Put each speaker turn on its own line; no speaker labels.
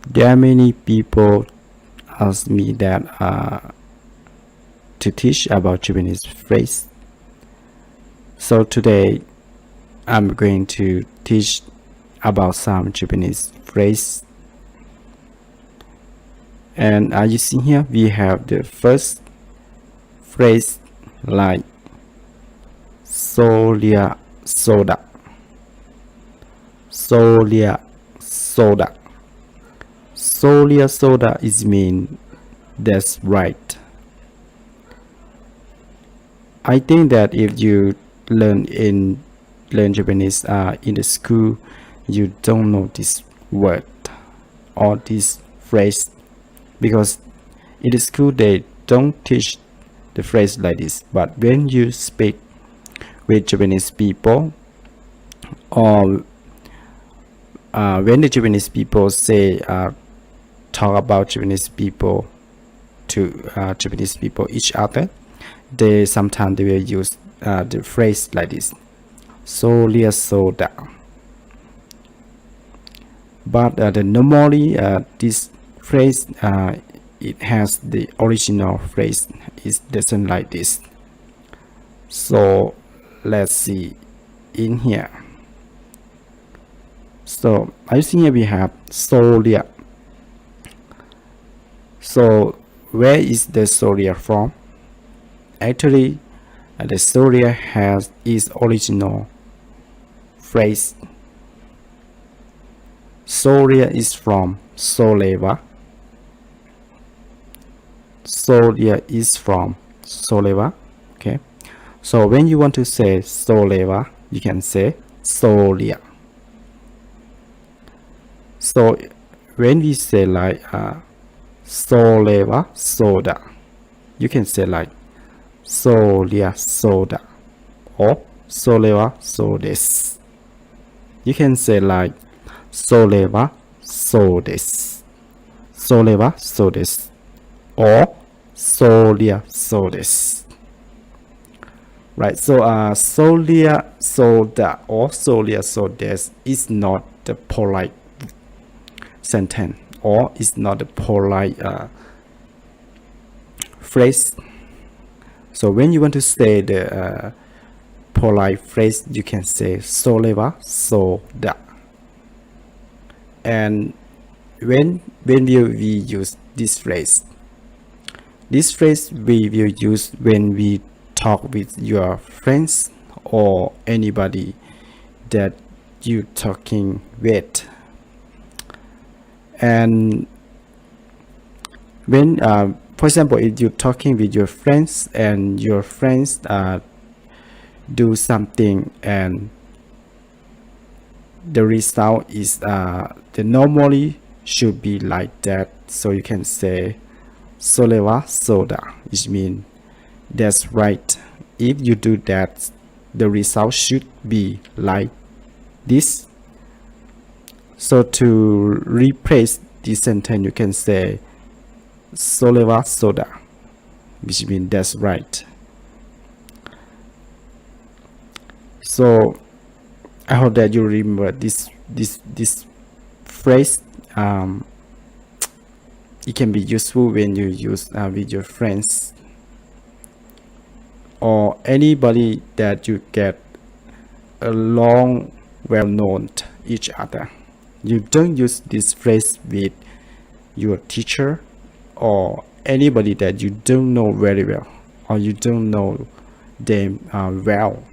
There are many people ask me that to teach about Japanese phrase. So today I'm going to teach about some Japanese phrase. And as you see here, we have the first phrase like "そうりゃそうだ." "そうりゃそうだ." "そうりゃそうだ" is mean that's right. I think that if you learn Japanese in the school, you don't know this word or this phrase, because in the school they don't teach the phrase like this. But when you speak with Japanese people, or when the Japanese people say talk about Japanese people to Japanese people each other, they sometimes they will use the phrase like this: "そうりゃそうだ." But normally this phrase it has the original phrase. It doesn't like this. So let's see in here. So I think here we have "そうりゃ." So where is the "そうりゃ" from? Actually, the "そうりゃ" has its original phrase. "そうりゃ" is from "そうれば." "そうりゃ" is from "そうれば." Okay. So when you want to say "そうれば," you can say "そうりゃ." So when we say like "それはそうだ," you can say like "そうりゃそうだ," or "それはそうです." You can say like それはそうです。それはそうです。or そりゃそうです。Right, so そりゃそうだ or そりゃそうです is not the polite sentence, or is not the polite phrase. So when you want to say the polite phrase, you can say それはそうだ. And when we use this phrase we will use when we talk with your friends or anybody that you talking with. And when for example, if you're talking with your friends and your friends do something and the result is the normally should be like that, so you can say それはそうだ, which means that's right. If you do that, the result should be like this. So to replace this sentence, you can say それはそうだ, which means that's right. So I hope that you remember this phrase. It can be useful when you use with your friends or anybody that you get along, well known each other. You don't use this phrase with your teacher or anybody that you don't know very well or you don't know them well.